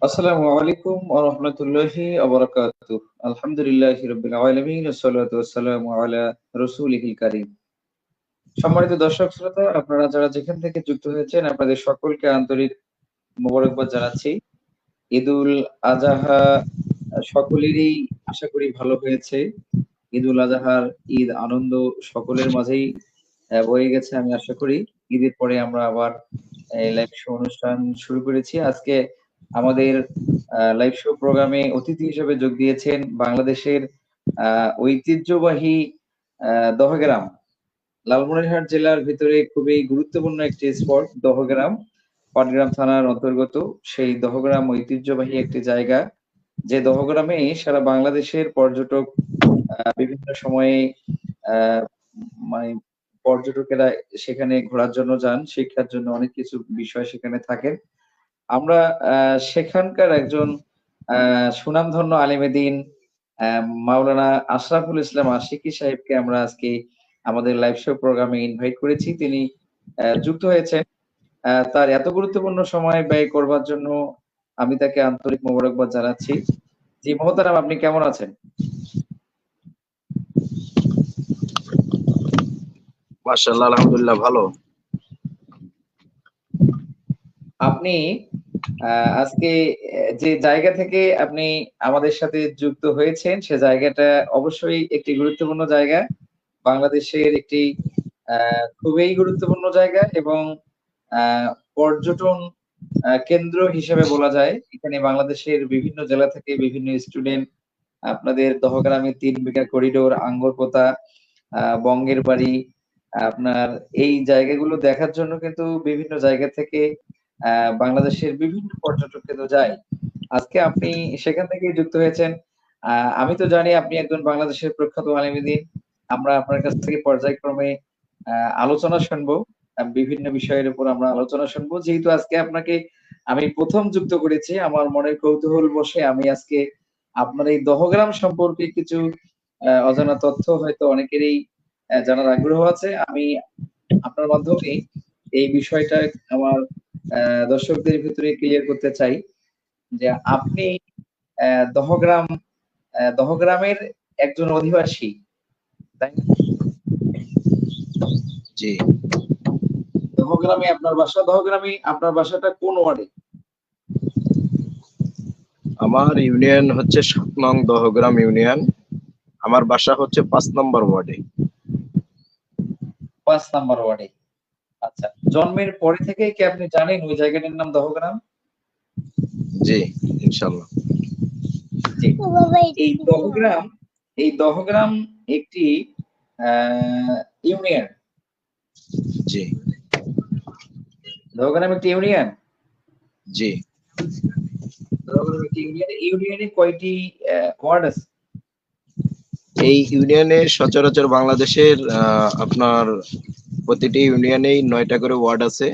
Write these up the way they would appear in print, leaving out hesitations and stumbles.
আসসালামু আলাইকুম ওয়া রাহমাতুল্লাহি ওয়া বারাকাতুহু। আলহামদুলিল্লাহি রাব্বিল আলামিন ওয়াসসালাতু ওয়াসসালামু আলা রাসূলিহিল কারীম। সম্মানিত দর্শক শ্রোতা, আপনারা যারা যেখান থেকে যুক্ত হয়েছেন আপনাদের সকলকে আন্তরিক মোবারকবাদ জানাচ্ছি। ঈদুল আযহা সকলেরই আশা করি ভালো হয়েছে। ঈদুল আযহার ঈদ আনন্দ সকলের মাঝেই বয়ে গেছে আমি আশা করি। ঈদের পরে আমরা আবার লাইভ শো অনুষ্ঠান শুরু করেছি। আজকে আমাদের লাইভ শো প্রোগ্রামে অতিথি হিসেবে যোগ দিয়েছেন বাংলাদেশের আ ঐতিহ্যবাহী আ দহগ্রাম, লালমনিরহাট জেলার ভিতরে খুবই গুরুত্বপূর্ণ একটি স্পট দহগ্রাম, পাটগ্রাম থানার অন্তর্গত। সেই দহগ্রাম ঐতিহ্যবাহী একটি জায়গা। যে দহগ্রামে সারা বাংলাদেশের পর্যটক বিভিন্ন সময়ে আ মানে পর্যটকেরা সেখানে ঘোরার জন্য যান। শিক্ষার জন্য অনেক কিছু বিষয় সেখানে থাকে। আমরা আ সেখানকার একজন আ সুনামধন্য আলেমে দ্বীন আ মাওলানা আশরাফুল ইসলাম আশিকি সাহেবকে আমরা আজকে আমাদের লাইভ শো প্রোগ্রামে ইনভাইট করেছি। তিনি যুক্ত হয়েছেন। তার এত গুরুত্বপূর্ণ সময় ব্যয় করবার জন্য আমি তাকে আন্তরিক মোবারকবাদ জানাচ্ছি। জি মহতারাম, আপনি কেমন আছেন? মাশাআল্লাহ, আলহামদুলিল্লাহ ভালো। আপনি আ আজকে যে জায়গা থেকে আপনি আমাদের সাথে যুক্ত হয়েছেন, সে জায়গাটা অবশ্যই একটি গুরুত্বপূর্ণ জায়গা। বাংলাদেশের একটি আ খুবই গুরুত্বপূর্ণ জায়গা এবং আ পর্যটন কেন্দ্র হিসেবে বলা যায়। এখানে বাংলাদেশের বিভিন্ন জেলা থেকে বিভিন্ন স্টুডেন্ট আপনাদের দহগ্রামে ৩ বিঘা করিডোর, আঙ্গরপোতা, বঙ্গের বাড়ি, আপনার এই জায়গাগুলো দেখার জন্য কিন্তু বিভিন্ন জায়গা থেকে আ বাংলাদেশের বিভিন্ন পর্যটক কিন্তু যায়। আজকে আপনি সেখান থেকেই যুক্ত হয়েছেন। আ আমি তো জানি আপনি একজন বাংলাদেশের প্রখ্যাত আলেমে দ্বীন। আমরা আপনার কাছ থেকে পর্যায়ক্রমে আ আলোচনা শুনবো। বিভিন্ন বিষয়ের উপর আমরা আলোচনা শুনবো। যেহেতু আজকে আপনাকে আমি ১ম যুক্ত করেছি, আমার মনের কৌতূহল বশে আমি আজকে আপনার এই দহগ্রাম সম্পর্কে কিছু অজানা তথ্য হয়তো অনেকেরই জানার আগ্রহ আছে। আমি আপনার মাধ্যমে এই বিষয়টা আমার আ দর্শকদের ভিতরে ক্লিয়ার করতে চাই যে আপনি অ্যা দহগ্রাম দহগ্রামের একজন অধিবাসী, তাই না? জি, দহগ্রামে আপনার বাসা। দহগ্রামে আপনার বাসাটা কোন ওয়ার্ডে? আমার ইউনিয়ন হচ্ছে ৭ নং দহগ্রাম ইউনিয়ন। আমার বাসা হচ্ছে ৫ নম্বর ওয়ার্ডে। ৫ নাম্বার ওয়ার্ডে। আচ্ছা। জন্মের পরে থেকেই কি আপনি জানেন ওই জায়গাটার নাম দহগ্রাম? জি, ইনশাআল্লাহ। জি। এই দহগ্রাম একটি আ ইউনিয়ন। জি, দহগ্রাম একটি ইউনিয়ন? জি। দহগ্রাম একটি ইউনিয়ন। ইউনিয়নে কয়টি ওয়ার্ড আছে? এই ইউনিয়নে সচরাচর বাংলাদেশের আপনার প্রতিটি ইউনিয়নেই ৯টা করে ওয়ার্ড আছে।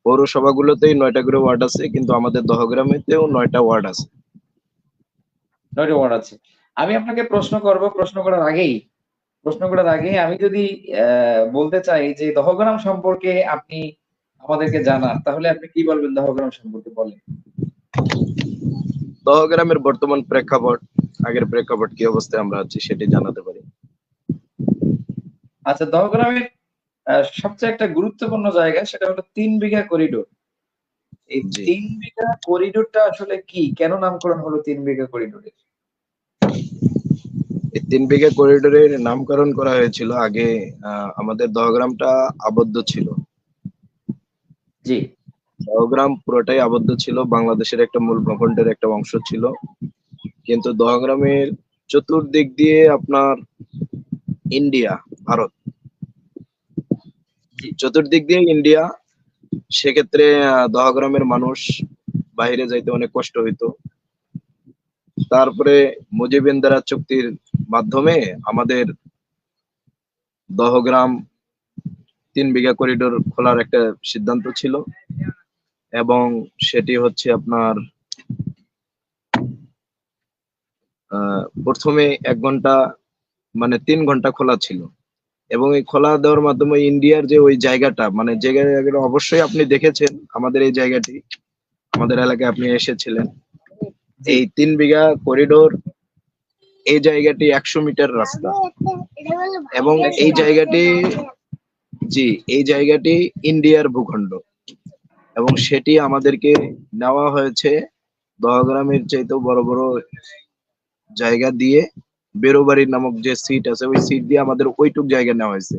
পৌরসভাগুলোতেই ৯টা করে ওয়ার্ড আছে, কিন্তু আমাদের দহগ্রামেতেও ৯টা ওয়ার্ড আছে। ৯ টা ওয়ার্ড আছে। আমি আপনাকে প্রশ্ন করব, প্রশ্ন করার আগে আমি যদি বলতে চাই যে দহগ্রাম সম্পর্কে আপনি আমাদেরকে জানান, তাহলে আপনি কি বলবেন দহগ্রাম সম্পর্কে বলেন? দহগ্রামের বর্তমান প্রেক্ষাপট, আগের প্রেক্ষাপট কি অবস্থায় আমরা আছি সেটি জানাতে পারি। আচ্ছা, দহগ্রামের সবচেয়ে একটা গুরুত্বপূর্ণ জায়গা সেটা হলো ৩ বিঘা করিডোর। এই জি, ৩ বিঘা করিডোরটা আসলে কি? কেন নামকরণ হলো ৩ বিঘা করিডোরের? এই ৩ বিঘা করিডোরের নামকরণ করা হয়েছিল। আগে আমাদের দহগ্রামটা আবদ্ধ ছিল। জি, দহগ্রাম পুরোটাই আবদ্ধ ছিল, বাংলাদেশের একটা মূল ভূখণ্ডের একটা অংশ ছিল। কিন্তু দহগ্রামের চতুর্দিক দিয়ে আপনার ইন্ডিয়া, ভারত, জি। চতুর্দিক দিয়ে ইন্ডিয়া। সেক্ষেত্রে দহগ্রামের মানুষ বাইরে যাইতে অনেক কষ্ট হইতো। তারপরে মুজিবিনদারা চুক্তির মাধ্যমে আমাদের দহগ্রাম ৩ বিঘা করিডোর খোলার একটা সিদ্ধান্ত ছিল, এবং সেটি হচ্ছে আপনার প্রথমে ১ ঘন্টা মানে ৩ ঘন্টা খোলা ছিল, এবং এই খোলা দেওয়ার মাধ্যমে ইন্ডিয়ার যে ওই জায়গাটা, মানে জায়গাটা অবশ্যই আপনি দেখেছেন আমাদের এই জায়গাটি। আমাদের এলাকায় আপনি এসেছিলেন। জি। এই 3 বিঘা করিডোর, এই জায়গাটি 100 মিটার রাস্তা এবং 100 এই মিটার। জায়গাটি, জি, এই জায়গাটি ইন্ডিয়ার ভূখণ্ড এবং সেটি আমাদেরকে নেওয়া হয়েছে দহগ্রামের চাইতেও বড় বড় জায়গা দিয়ে। বেরোবাড়ি নামক যে সিট আছে ওই সিট দিয়ে আমাদের ওইটুক জায়গা নেওয়া হয়েছে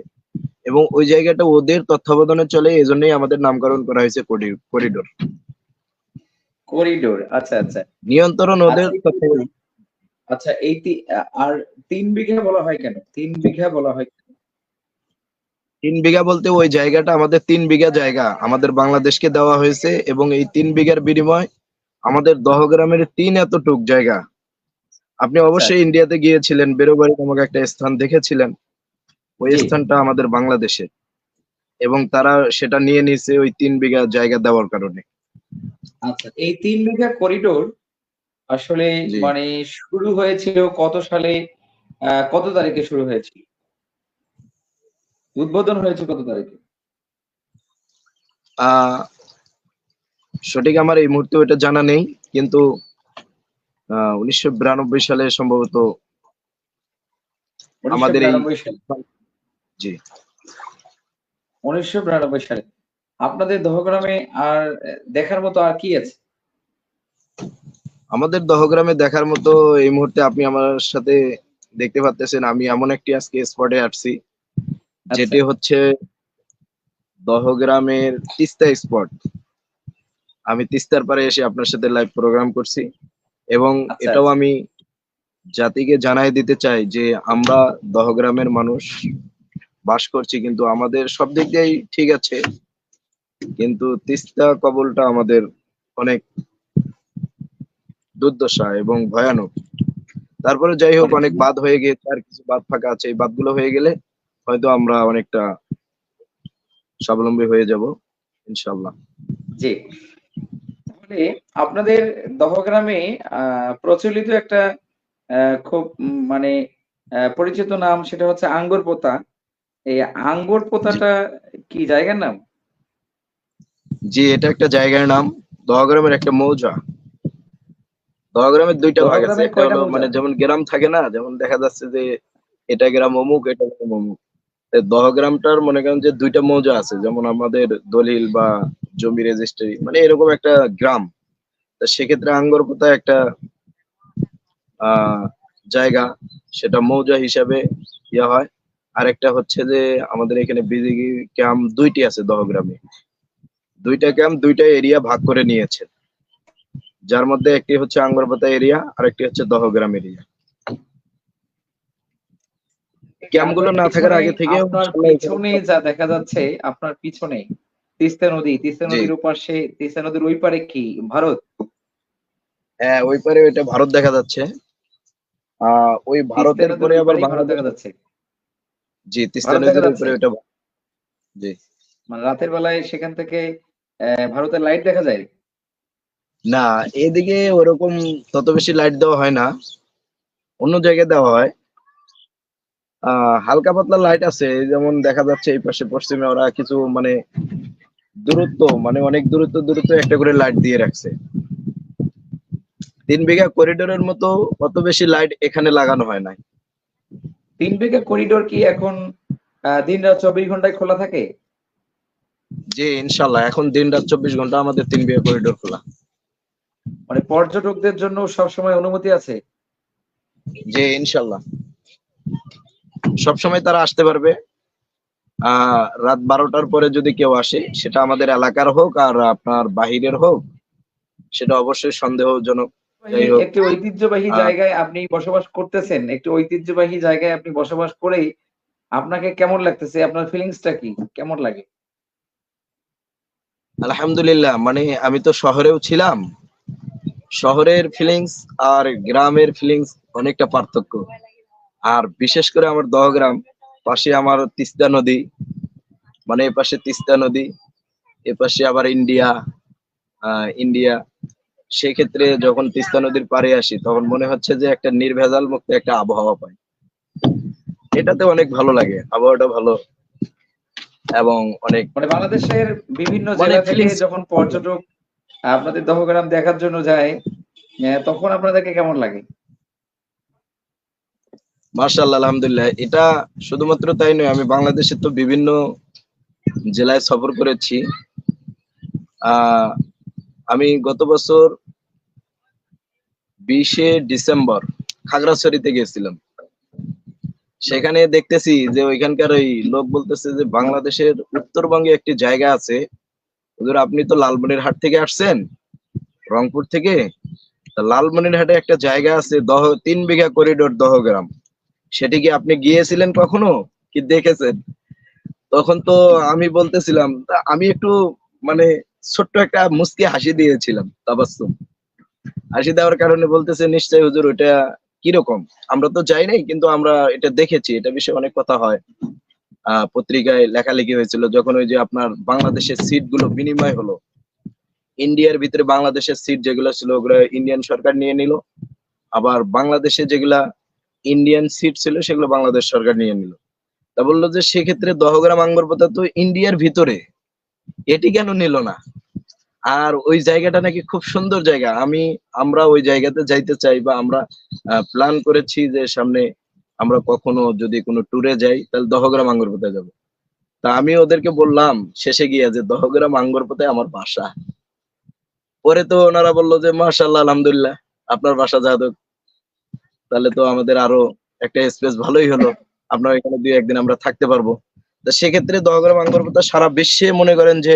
এবং ওই জায়গাটা ওদের তত্ত্বাবধানে চলে, এজন্যই আমাদের নামকরণ করা হয়েছে করিডোর। করিডোর, আচ্ছা আচ্ছা। নিয়ন্ত্রণ ওদের আচ্ছা তত্ত্বাবধানে। আচ্ছা, এই আর 3 বিঘা বলা হয় কেন? 3 বিঘা বলা হয় কেন? 3 বিঘা বলতে ওই জায়গাটা আমাদের 3 বিঘা জায়গা আমাদের বাংলাদেশকে দেওয়া হয়েছে এবং এই 3 বিঘার বিনিময় আমাদের দহগ্রামের 3 এতটুক জায়গা। আপনি আচ্ছা অবশ্যই আচ্ছা। ইন্ডিয়াতে গিয়েছিলেন, বেরোবাড়ি নামক একটা স্থান দেখেছিলেন। ওই জি। স্থানটা আমাদের বাংলাদেশের এবং তারা সেটা নিয়ে নিছে ওই 3 বিঘা জায়গা দেওয়ার কারণে। আচ্ছা, এই 3 বিঘা করিডোর আসলে জি। মানে শুরু হয়েছিল কত সালে? কত তারিখে শুরু হয়েছিল? উদ্বোধন হয়েছে কত তারিখে? আহ সঠিক আমার এই মুহূর্তে ওইটা জানা নেই, কিন্তু 1992 সালে সম্ভবত আমাদের এই, ১৯৯২ সালে। জি, ১৯৯২ সালে। আপনাদের দহগ্রামে আর দেখার মতো আর কি আছে? আমাদের দহগ্রামে দেখার মতো এই মুহূর্তে আপনি আমার সাথে দেখতে পাচ্তেছেন আমি এমন একটি আজকে স্পটে আসছি আচ্ছা, যেটি হচ্ছে দহগ্রামের তিস্তা স্পট। আমি তিস্তার পাড়ে এসে আপনার সাথে লাইভ প্রোগ্রাম করছি এবং আচ্ছা, এটাও আচ্ছা। আমি জাতিকে জানাই দিতে চাই যে আমরা দহগ্রামের মানুষ বাস করছি, কিন্তু আমাদের সব দিক দিয়েই ঠিক আছে, কিন্তু তিস্তা কবলটা আমাদের অনেক দুর্দশা এবং ভয়ানক। তারপরে যাই হোক, মানে অনেক বাঁধ হয়ে গিয়েছে, আর কিছু বাঁধ ফাঁকা আছে। এই বাঁধগুলো হয়ে গেলে হয়তো আমরা অনেকটা স্বাবলম্বী হয়ে যাব ইনশাল্লাহ। জি। তাহলে আপনাদের দহগ্রামে প্রচলিত একটা খুব মানে পরিচিত নাম, সেটা হচ্ছে আঙ্গুর পোতা। এই আঙ্গুর জি, পোতাটা কি জায়গার নাম? জি, এটা একটা জায়গার নাম, দহগ্রামের একটা মৌজা। দহগ্রামের দুইটা ভাগ আছে, দহগ্রামের একটা কয়টা হলো মৌজা? মানে যেমন গ্রাম থাকে না, যেমন দেখা যাচ্ছে যে এটা গ্রাম অমুক, এটা গ্রাম অমুক। দহগ্রামটার মনে করেন যে দুইটা মৌজা আছে, যেমন আমাদের দলিল বা জমি রেজিস্ট্রি মানে এরকম একটা গ্রাম। তা সেক্ষেত্রে আঙ্গরপোতা একটা আহ জায়গা, সেটা মৌজা হিসাবে ইয়া হয়। আরেকটা হচ্ছে যে আমাদের এখানে বিজিবি ক্যাম্প দুইটি আছে দহগ্রামে। দুইটা ক্যাম্প দুইটা এরিয়া ভাগ করে নিয়েছে, যার মধ্যে একটি হচ্ছে আঙ্গরপাতা এরিয়া আর একটি হচ্ছে দহগ্রাম এরিয়া। ক্যাম্পগুলো আপনার না থাকার পিছনে আগে থেকে আপনার পিছনে যা দেখা যাচ্ছে, আপনার পিছনে তিস্তা নদী, তিস্তা জি, নদীর ওপাশে, তিস্তা নদীর ওই পারে কি ভারত? হ্যাঁ, ওই পারে ওইটা ভারত দেখা যাচ্ছে। ওই তিস্তা ভারতের নদীর পরে ওই আবার পারেই ভারত বাংলাদেশ। দেখা যাচ্ছে। জি, তিস্তা ভারত দেখা নদীর যাচ্ছে। উপরে ওইটা। জি। মানে রাতের বেলায় সেখান থেকে ভারতের লাইট দেখা যায়। না, এদিকে ওরকম তত বেশি লাইট দেওয়া হয় না, অন্য জায়গায় দেওয়া হয়। হালকা পাতলা লাইট আছে, যেমন দেখা যাচ্ছে এই পাশে পশ্চিমে ওরা কিছু মানে দূরত্ব, মানে অনেক দূরত্ব দূরত্ব একটা করে লাইট দিয়ে রাখছে। 3 বিঘা করিডোরের মতো অত বেশি লাইট এখানে লাগানো হয় নাই। 3 বিঘা করিডোর কি এখন দিন-রাত ২৪ ঘন্টায় খোলা থাকে? জি, ইনশাল্লাহ এখন দিন রাত 24 ঘন্টা আমাদের 3 বিঘা করিডোর খোলা। মানে পর্যটকদের জন্য সবসময় অনুমতি আছে? জি, ইনশাল্লাহ সবসময় তারা আসতে পারবে। রাত 12টার পরে যদি কেউ আসে, সেটা আমাদের এলাকার হোক আর আপনার বাহিরের হোক, সেটা অবশ্যই সন্দেহজনক। যাই হোক, একটি ঐতিহ্যবাহী আহ জায়গায় আপনি বসবাস করতেছেন। একটি ঐতিহ্যবাহী জায়গায় আপনি বসবাস করেই আপনাকে কেমন লাগতেছে? আপনার ফিলিংসটা কি? কেমন লাগে? আলহামদুলিল্লাহ, মানে আমি তো শহরেও ছিলাম, শহরের ফিলিংস আর গ্রামের ফিলিংস অনেকটা পার্থক্য। আর বিশেষ করে আমার দহগ্রাম, পাশে আমার তিস্তা নদী, মানে এ পাশে তিস্তা নদী, এ পাশে আবার ইন্ডিয়া। সেক্ষেত্রে যখন তিস্তা নদীর পাড়ে আসি তখন মনে হচ্ছে যে একটা নির্ভেজাল মুক্ত একটা আবহাওয়া পাই, এটাতে অনেক ভালো লাগে, আবহাওয়াটা ভালো এবং অনেক মানে বাংলাদেশের বিভিন্ন মানে জেলা থেকে ফিলিংস। যখন পর্যটক আপনাদের দহগ্রাম দেখার জন্য যায়, তখন আপনাদেরকে কেমন লাগে? মাশাআল্লাহ, আলহামদুলিল্লাহ। এটা শুধুমাত্র তাই নয়, আমি বাংলাদেশের তো বিভিন্ন জেলায় সফর করেছি। আহ আমি গত বছর 20শে ডিসেম্বর খাগড়াছড়িতে গেছিলাম। সেখানে দেখতেছি যে ওইখানকার ওই লোক বলতেছে যে বাংলাদেশের উত্তরবঙ্গে একটি জায়গা আছে। হুজুর, আপনি তো লালমনিরহাট থেকে আসছেন, রংপুর থেকে। তা লালমনিরহাটে একটা জায়গা আছে 3 বিঘা করিডোর দহগ্রাম। সেটি কি আপনি গিয়েছিলেন কখনো, কি দেখেছেন? তখন তো আমি বলতেছিলাম, আমি একটু মানে ছোট্ট একটা মুচকি হাসি দিয়েছিলাম, তাবাসসুম। হাসি দেওয়ার কারণে বলতেছে, নিশ্চয়ই হুজুর, ওটা কিরকম? আমরা তো যাই নাই, কিন্তু আমরা এটা দেখেছি, এটা বিষয়ে অনেক কথা হয়। পত্রিকায় লেখালেখি হয়েছিল যখন ওই যে আপনার বাংলাদেশের সিট গুলো বিনিময় হলো। ইন্ডিয়ার ভিতরে বাংলাদেশের সিট যেগুলো ছিল ওগুলো ইন্ডিয়ান সরকার নিয়ে নিল, আবার বাংলাদেশে যেগুলা ইন্ডিয়ান সিট ছিল সেগুলো বাংলাদেশ সরকার নিয়ে নিল। তা বললো যে সেক্ষেত্রে দহগ্রাম আঙ্গরপোতা তো ইন্ডিয়ার ভিতরে, এটি কেন নিল না? আর ওই জায়গাটা নাকি খুব সুন্দর জায়গা। আমরা ওই জায়গাতে যাইতে চাই, বা আমরা প্ল্যান করেছি যে সামনে আমরা কখনো যদি কোনো ট্যুরে যাই তাহলে দহগ্রাম আঙ্গরপোতায় যাব। তা আমি ওদেরকে বললাম শেষে গিয়ে যে দহগ্রাম আঙ্গরপোতায় আমার বাসা। পরে তো ওনারা বললো যে মাশাআল্লাহ, আলহামদুলিল্লাহ, আপনার বাসা যাদব, তাহলে তো আমাদের আরো একটা স্পেস ভালোই হলো, আপনার এখানে 2-1 দিন আমরা থাকতে পারবো। তা সেক্ষেত্রে দহগ্রাম আঙ্গরপোতা সারা বিশ্বে মনে করেন যে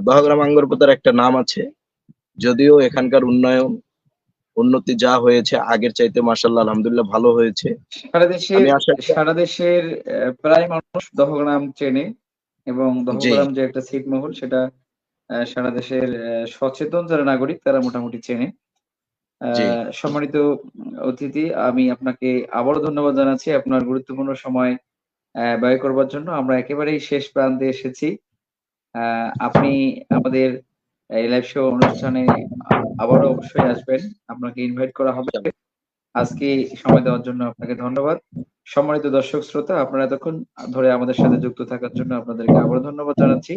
দহগ্রাম আঙ্গরপোতার একটা নাম আছে। যদিও এখানকার উন্নতি যা হয়েছে আগের চাইতে মাশাআল্লাহ, আলহামদুলিল্লাহ, ভালো হয়েছে। সারা দেশের আমি আশা করি। সারা দেশের প্রায় মানুষ দহগ্রাম চেনে, এবং জি, দহগ্রাম যে একটা ছিটমহল সেটা সারা দেশের সচেতন যারা নাগরিক তারা মোটামুটি চেনে। জি, সম্মানিত অতিথি, আমি আপনাকে আবারও ধন্যবাদ জানাচ্ছি আপনার গুরুত্বপূর্ণ সময় ব্যয় করবার জন্য। আমরা একেবারেই শেষ প্রান্তে এসেছি। আ আপনি আমাদের এই লাইভ শো অনুষ্ঠানে আবারও অবশ্যই আসবেন। আপনাকে ইনভাইট করা হবে। আজকে সময় দেওয়ার জন্য আপনাকে ধন্যবাদ। সম্মানিত দর্শক শ্রোতা, আপনারা এতক্ষণ ধরে আমাদের সাথে যুক্ত থাকার জন্য আপনাদেরকে আবারও ধন্যবাদ জানাচ্ছি।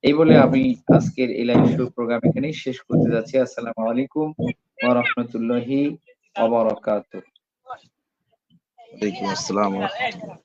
এই বলে আমি আজকের এই লাইভ শো প্রোগ্রাম এখানেই শেষ করতে যাচ্ছি। আসসালামু আলাইকুম ওয়া রাহমাতুল্লাহি ওয়া বারাকাতুহু। ওয়ালাইকুম আসসালাম।